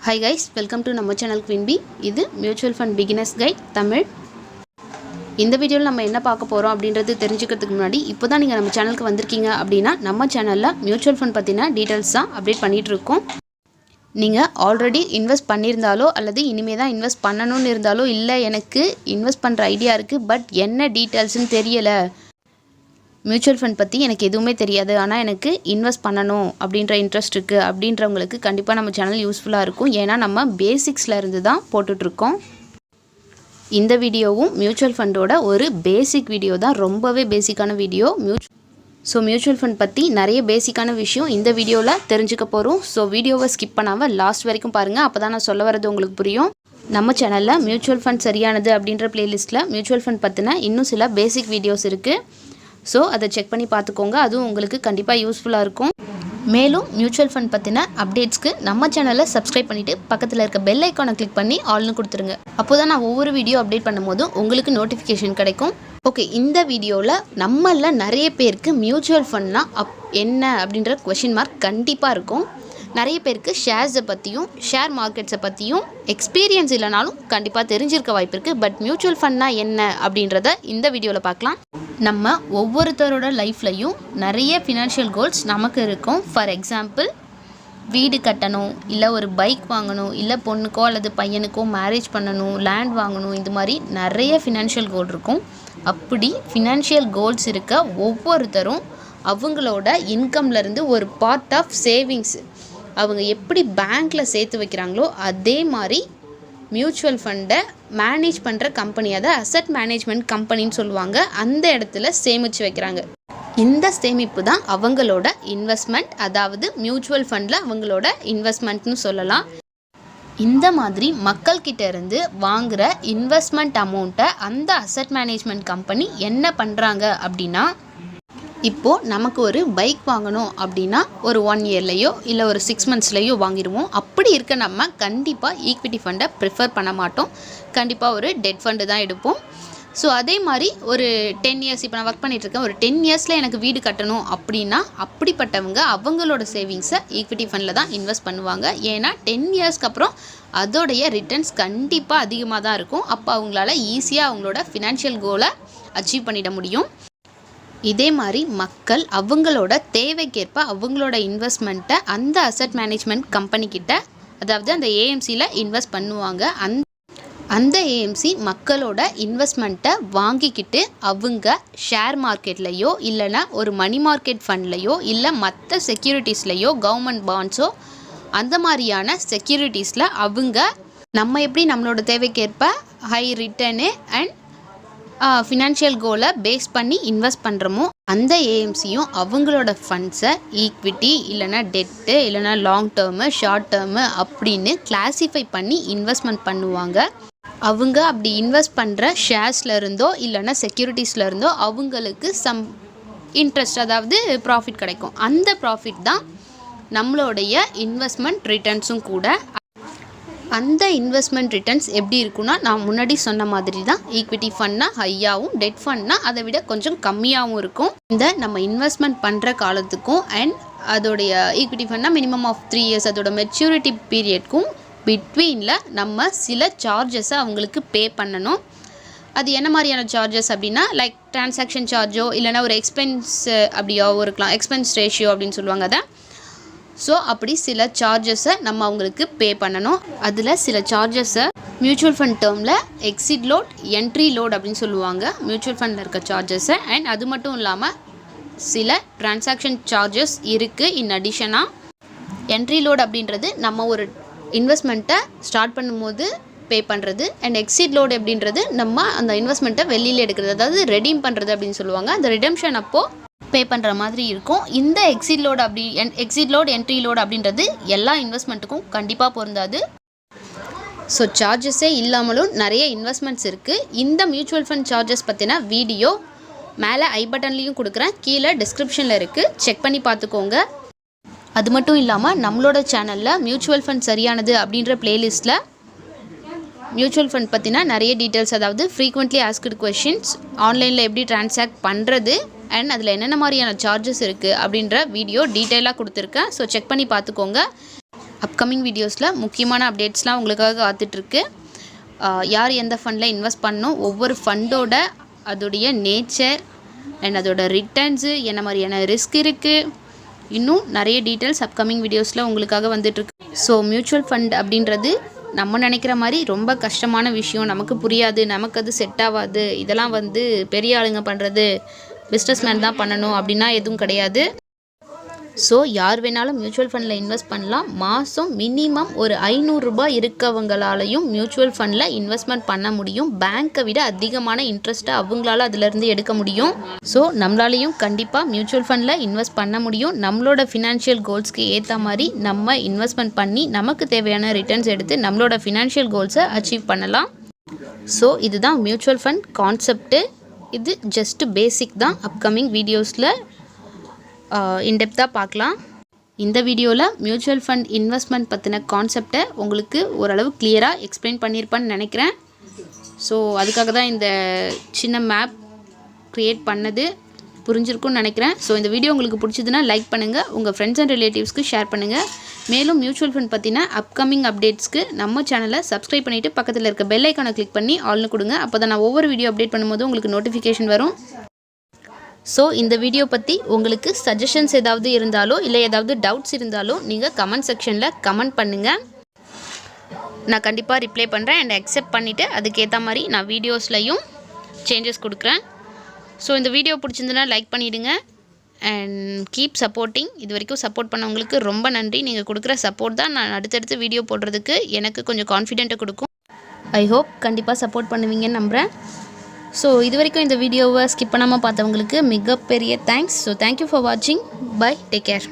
Hi guys, welcome to நம்ம channel Queen Bee. இது Mutual Fund Beginners Guide Tamil. இந்த வீடியோல நம்ம என்ன பார்க்க போறோம் அப்படின்றது தெரிஞ்சுக்கிறதுக்கு முன்னாடி இப்போதான் நீங்க நம்ம சேனலுக்கு வந்திருக்கீங்க அப்படினா நம்ம சேனல்ல மியூச்சுவல் ஃபண்ட் பத்தின டீடைல்ஸ் தான் அப்டேட் பண்ணிட்டு இருக்கோம். நீங்க ஆல்ரெடி இன்வெஸ்ட் பண்ணியிருந்தாலோ அல்லது இனிமே தான் இன்வெஸ்ட் பண்ணனும்னு இருந்தாலோ இல்ல எனக்கு இன்வெஸ்ட் பண்ற ஐடியா இருக்கு பட் என்ன டீடைல்ஸ்னு தெரியல. மியூச்சுவல் ஃபண்ட் பற்றி எனக்கு எதுவுமே தெரியாது ஆனால் எனக்கு இன்வெஸ்ட் பண்ணணும் அப்படின்ற இன்ட்ரெஸ்ட் இருக்குது அப்படின்றவங்களுக்கு கண்டிப்பாக நம்ம சேனல் யூஸ்ஃபுல்லாக இருக்கும். ஏன்னா நம்ம பேசிக்ஸில் இருந்து தான் போட்டுட்ருக்கோம். இந்த வீடியோவும் மியூச்சுவல் ஃபண்டோட ஒரு பேசிக் வீடியோ தான், ரொம்பவே பேசிக்கான வீடியோ. மியூச்சுவல் ஃபண்ட் பற்றி நிறைய பேசிக்கான விஷயம் இந்த வீடியோவில் தெரிஞ்சுக்க போகிறோம். ஸோ வீடியோவை ஸ்கிப் பண்ணாமல் லாஸ்ட் வரைக்கும் பாருங்கள், அப்போ தான் நான் சொல்ல வரது உங்களுக்கு புரியும். நம்ம சேனலில் மியூச்சுவல் ஃபண்ட் சரியானது அப்படின்ற பிளேலிஸ்ட்டில் மியூச்சுவல் ஃபண்ட் பற்றின இன்னும் சில பேசிக் வீடியோஸ் இருக்குது. ஸோ அதை செக் பண்ணி பார்த்துக்கோங்க, அதுவும் உங்களுக்கு கண்டிப்பாக யூஸ்ஃபுல்லாக இருக்கும். மேலும் மியூச்சுவல் ஃபண்ட் பற்றின அப்டேட்ஸ்க்கு நம்ம சேனலை சப்ஸ்கிரைப் பண்ணிவிட்டு பக்கத்தில் இருக்க பெல் ஐக்கானை கிளிக் பண்ணி ஆல்னு கொடுத்துருங்க. அப்போ தான் நான் ஒவ்வொரு வீடியோ அப்டேட் பண்ணும்போதும் உங்களுக்கு நோட்டிஃபிகேஷன் கிடைக்கும். ஓகே, இந்த வீடியோவில் நம்மளில் நிறைய பேருக்கு மியூச்சுவல் ஃபண்ட்னா என்ன அப்படின்ற கொஷின் மார்க் கண்டிப்பாக இருக்கும். நிறைய பேருக்கு ஷேர்ஸை பற்றியும் ஷேர் மார்க்கெட்ஸை பற்றியும் எக்ஸ்பீரியன்ஸ் இல்லைனாலும் கண்டிப்பாக தெரிஞ்சிருக்க வாய்ப்பு இருக்குது. பட் மியூச்சுவல் ஃபண்ட்னா என்ன அப்படின்றத இந்த வீடியோவில் பார்க்கலாம். நம்ம ஒவ்வொருத்தரோட லைஃப்லையும் நிறைய ஃபினான்ஷியல் கோல்ஸ் நமக்கு இருக்கும். ஃபார் எக்ஸாம்பிள், வீடு கட்டணும், இல்லை ஒரு பைக் வாங்கணும், இல்லை பொண்ணுக்கோ அல்லது பையனுக்கோ மேரேஜ் பண்ணணும், லேண்ட் வாங்கணும், இந்த மாதிரி நிறைய ஃபினான்ஷியல் கோல் இருக்கும். அப்படி ஃபினான்ஷியல் கோல்ஸ் இருக்க ஒவ்வொருத்தரும் அவங்களோட இன்கம்லேருந்து ஒரு பார்ட் ஆஃப் சேவிங்ஸ் அவங்க எப்படி பேங்க்கில் சேர்த்து வைக்கிறாங்களோ அதே மாதிரி மியூச்சுவல் ஃபண்டை மேனேஜ் பண்ணுற கம்பெனி, அதை அசட் மேனேஜ்மெண்ட் கம்பெனின்னு சொல்லுவாங்க, அந்த இடத்துல சேமித்து வைக்கிறாங்க. இந்த சேமிப்பு தான் அவங்களோட இன்வெஸ்ட்மெண்ட், அதாவது மியூச்சுவல் ஃபண்டில் அவங்களோட இன்வெஸ்ட்மெண்ட்னு சொல்லலாம். இந்த மாதிரி மக்கள்கிட்ட இருந்து வாங்குகிற இன்வெஸ்ட்மெண்ட் அமௌண்ட்டை அந்த அசட் மேனேஜ்மெண்ட் கம்பெனி என்ன பண்ணுறாங்க அப்படின்னா, இப்போது நமக்கு ஒரு பைக் வாங்கணும் அப்படின்னா ஒரு 1 இயர்லையோ இல்லை ஒரு 6 மந்த்ஸ்லையோ வாங்கிடுவோம். அப்படி இருக்க நம்ம கண்டிப்பாக ஈக்விட்டி ஃபண்டை ப்ரிஃபர் பண்ண மாட்டோம், கண்டிப்பாக ஒரு டெட் ஃபண்டு தான் எடுப்போம். ஸோ அதே மாதிரி ஒரு 10 இயர்ஸ், இப்போ நான் ஒர்க் பண்ணிகிட்ருக்கேன், ஒரு 10 இயர்ஸில் எனக்கு வீடு கட்டணும் அப்படின்னா அப்படிப்பட்டவங்க அவங்களோட சேவிங்ஸை ஈக்விட்டி ஃபண்டில் தான் இன்வெஸ்ட் பண்ணுவாங்க. ஏன்னா 10 இயர்ஸ்க்கு அப்புறம் அதோடைய ரிட்டர்ன்ஸ் கண்டிப்பாக அதிகமாக தான் இருக்கும். அப்போ அவங்களால ஈஸியாக அவங்களோட ஃபினான்ஷியல் கோலை அச்சீவ் பண்ணிட முடியும். இதே மாதிரி மக்கள் அவங்களோட தேவைக்கேற்ப அவங்களோட இன்வெஸ்ட்மெண்ட்டை அந்த அசட் மேனேஜ்மெண்ட் கம்பெனிக்கிட்ட, அதாவது அந்த ஏஎம்சியில் இன்வெஸ்ட் பண்ணுவாங்க. அந்த ஏஎம்சி மக்களோட இன்வெஸ்ட்மெண்ட்டை வாங்கிக்கிட்டு அவங்க ஷேர் மார்க்கெட்லேயோ இல்லைனா ஒரு மணி மார்க்கெட் ஃபண்ட்லேயோ இல்லை மற்ற செக்யூரிட்டிஸ்லேயோ கவர்மெண்ட் பாண்ட்ஸோ அந்த மாதிரியான செக்யூரிட்டிஸில் அவங்க நம்ம எப்படி நம்மளோட தேவைக்கேற்ப ஹை ரிட்டர்னு அண்ட் ஃபினான்ஷியல் கோலை பேஸ் பண்ணி இன்வெஸ்ட் பண்ணுறோமோ அந்த ஏஎம்சியும் அவங்களோட ஃபண்ட்ஸை ஈக்விட்டி இல்லைனா டெட்டு இல்லைனா லாங் டேர்மு ஷார்ட் டேர்மு அப்படின்னு கிளாஸிஃபை பண்ணி இன்வெஸ்ட்மெண்ட் பண்ணுவாங்க. அவங்க அப்படி இன்வெஸ்ட் பண்ணுற ஷேர்ஸில் இருந்தோ இல்லைனா செக்யூரிட்டிஸில் இருந்தோ அவங்களுக்கு சம் இன்ட்ரெஸ்ட், அதாவது ப்ராஃபிட் கிடைக்கும். அந்த ப்ராஃபிட் தான் நம்மளுடைய இன்வெஸ்ட்மெண்ட் ரிட்டர்ன்ஸும் கூட. அந்த இன்வெஸ்ட்மெண்ட் ரிட்டர்ன்ஸ் எப்படி இருக்குன்னா, நான் முன்னாடி சொன்ன மாதிரி தான். ஈக்விட்டி ஃபண்ட்னா ஹையாகவும், டெட் ஃபண்ட்னா அதை விட கொஞ்சம் கம்மியாகவும் இருக்கும். இந்த நம்ம இன்வெஸ்ட்மெண்ட் பண்ணுற காலத்துக்கும் அண்ட் அதோடைய ஈக்விட்டி ஃபண்ட்னா மினிமம் ஆஃப் 3 இயர்ஸ் அதோட மெச்சூரிட்டி பீரியட்க்கும் பிட்வீனில் நம்ம சில சார்ஜஸை அவங்களுக்கு பே பண்ணணும். அது என்ன மாதிரியான சார்ஜஸ் அப்படின்னா, லைக் டிரான்சாக்ஷன் சார்ஜோ இல்லைனா ஒரு எக்ஸ்பென்ஸ் அப்படியோ இருக்கலாம், எக்ஸ்பென்ஸ் ரேஷியோ அப்படின்னு சொல்லுவாங்க அதை. ஸோ அப்படி சில சார்ஜஸை நம்ம அவங்களுக்கு பே பண்ணணும். அதில் சில சார்ஜஸை மியூச்சுவல் ஃபண்ட் டேர்மில் எக்ஸிட் லோட், என்ட்ரி லோட் அப்படின்னு சொல்லுவாங்க மியூச்சுவல் ஃபண்டில் இருக்க சார்ஜஸை. அண்ட் அது மட்டும் இல்லாமல் சில டிரான்சாக்ஷன் சார்ஜஸ் இருக்குது. இன் அடிஷனாக என்ட்ரி லோட் அப்படின்றது நம்ம ஒரு இன்வெஸ்ட்மெண்ட்டை ஸ்டார்ட் பண்ணும்போது பே பண்ணுறது. அண்ட் எக்ஸிட் லோட் அப்படின்றது நம்ம அந்த இன்வெஸ்ட்மெண்ட்டை வெளியில் எடுக்கிறது, அதாவது ரெடீம் பண்ணுறது அப்படின்னு சொல்லுவாங்க. அந்த ரிடம்ஷன் அப்போது பே பண்ணுற மாதிரி இருக்கும். இந்த எக்ஸிட் லோட் என்ட்ரி லோட் அப்படின்றது எல்லா இன்வெஸ்ட்மெண்ட்டுக்கும் கண்டிப்பாக பொருந்தாது. ஸோ சார்ஜஸே இல்லாமலும் நிறைய இன்வெஸ்ட்மெண்ட்ஸ் இருக்குது. இந்த மியூச்சுவல் ஃபண்ட் சார்ஜஸ் பற்றின வீடியோ மேலே ஐ பட்டன்லேயும் கொடுக்குறேன், கீழே டிஸ்கிரிப்ஷனில் இருக்குது, செக் பண்ணி பார்த்துக்கோங்க. அது மட்டும் இல்லாமல் நம்மளோட சேனலில் மியூச்சுவல் ஃபண்ட் சரியானது அப்படின்ற பிளேலிஸ்ட்டில் மியூச்சுவல் ஃபண்ட் பற்றின நிறைய டீட்டெயில்ஸ், அதாவது ஃப்ரீக்வெண்ட்லி ஆஸ்க்டு கொஷின்ஸ், ஆன்லைனில் எப்படி ட்ரான்சாக்ட் பண்ணுறது அண்ட் அதில் என்னென்ன மாதிரியான சார்ஜஸ் இருக்குது அப்படின்ற வீடியோ டீட்டெயிலாக கொடுத்துருக்கேன். ஸோ செக் பண்ணி பார்த்துக்கோங்க. அப்கமிங் வீடியோஸில் முக்கியமான அப்டேட்ஸ்லாம் உங்களுக்காக காத்துட்ருக்கு. யார் எந்த ஃபண்டில் இன்வெஸ்ட் பண்ணணும், ஒவ்வொரு ஃபண்டோட அதோடைய நேச்சர் அண்ட் அதோட ரிட்டர்ன்ஸு, என்ன மாதிரியான ரிஸ்க் இருக்குது, இன்னும் நிறைய டீட்டெயில்ஸ் அப்கமிங் வீடியோஸில் உங்களுக்காக வந்துட்டுருக்கு. ஸோ மியூச்சுவல் ஃபண்ட் அப்படின்றது நம்ம நினைக்கிற மாதிரி ரொம்ப கஷ்டமான விஷயம், நமக்கு புரியாது, நமக்கு அது செட் ஆகாது, இதெல்லாம் பெரிய ஆளுங்க பண்ணுறது, பிஸ்னஸ் மேன் தான் பண்ணணும் அப்படின்னா எதுவும் கிடையாது. ஸோ யார் வேணாலும் மியூச்சுவல் ஃபண்டில் இன்வெஸ்ட் பண்ணலாம். மாதம் மினிமம் ஒரு 500 ரூபாய் இருக்கவங்களாலையும் மியூச்சுவல் ஃபண்டில் இன்வெஸ்ட்மெண்ட் பண்ண முடியும். பேங்க்கை விட அதிகமான இன்ட்ரெஸ்ட்டை அவங்களால அதிலேருந்து எடுக்க முடியும். ஸோ நம்மளாலையும் கண்டிப்பாக மியூச்சுவல் ஃபண்டில் இன்வெஸ்ட் பண்ண முடியும். நம்மளோட ஃபினான்ஷியல் கோல்ஸ்க்கு ஏற்ற மாதிரி நம்ம இன்வெஸ்ட்மெண்ட் பண்ணி நமக்கு தேவையான ரிட்டர்ன்ஸ் எடுத்து நம்மளோட ஃபினான்ஷியல் கோல்ஸை அச்சீவ் பண்ணலாம். ஸோ இதுதான் மியூச்சுவல் ஃபண்ட் கான்செப்ட்டு. இது ஜஸ்ட் பேசிக் தான். அப்கமிங் வீடியோஸில் இன்டெப்த்தாக பார்க்கலாம். இந்த வீடியோவில் மியூச்சுவல் ஃபண்ட் இன்வெஸ்ட்மெண்ட் பற்றின கான்செப்டை உங்களுக்கு ஓரளவு கிளியராக எக்ஸ்பிளைன் பண்ணியிருப்பேன்னு நினைக்கிறேன். ஸோ அதுக்காக தான் இந்த சின்ன மேப் க்ரியேட் பண்ணது. புரிஞ்சிருக்கும்னு நினைக்கிறேன். ஸோ இந்த வீடியோ உங்களுக்கு பிடிச்சதுன்னா லைக் பண்ணுங்கள், உங்கள் ஃப்ரெண்ட்ஸ் அண்ட் ரிலேட்டிவ்ஸ்க்கு ஷேர் பண்ணுங்கள். மேலும் மியூச்சுவல் ஃபண்ட் பற்றின அப்கமிங் அப்டேட்ஸ்க்கு நம்ம சேனலை சப்ஸ்கிரைப் பண்ணிவிட்டு பக்கத்தில் இருக்க பெல் ஐக்கானை கிளிக் பண்ணி ஆல்னு கொடுங்க. அப்போ தான் நான் ஒவ்வொரு வீடியோ அப்டேட் பண்ணும்போது உங்களுக்கு நோட்டிஃபிகேஷன் வரும். ஸோ இந்த வீடியோ பற்றி உங்களுக்கு சஜஷன்ஸ் ஏதாவது இருந்தாலோ இல்லை ஏதாவது டவுட்ஸ் இருந்தாலோ நீங்கள் கமெண்ட் செக்ஷனில் கமெண்ட் பண்ணுங்கள். நான் கண்டிப்பாக ரிப்ளை பண்ணுறேன் அண்ட் அக்செப்ட் பண்ணிவிட்டு அதுக்கேற்ற மாதிரி நான் வீடியோஸ்லையும் சேஞ்சஸ் கொடுக்குறேன். ஸோ இந்த வீடியோ பிடிச்சிருந்துன்னா லைக் பண்ணிவிடுங்க அண்ட் கீப் சப்போர்ட்டிங். இது வரைக்கும் சப்போர்ட் பண்ணவங்களுக்கு ரொம்ப நன்றி. நீங்கள் கொடுக்குற சப்போர்ட் தான் நான் அடுத்தடுத்து வீடியோ போடுறதுக்கு எனக்கு கொஞ்சம் கான்ஃபிடென்ட்டை கொடுக்கும். ஐ ஹோப் கண்டிப்பாக சப்போர்ட் பண்ணுவீங்கன்னு நம்புகிறேன். ஸோ இது வரைக்கும் இந்த வீடியோவை ஸ்கிப் பண்ணாமல் பார்த்தவங்களுக்கு மிகப்பெரிய தேங்க்ஸ். ஸோ தேங்க்யூ ஃபார் வாட்சிங். Bye, take care.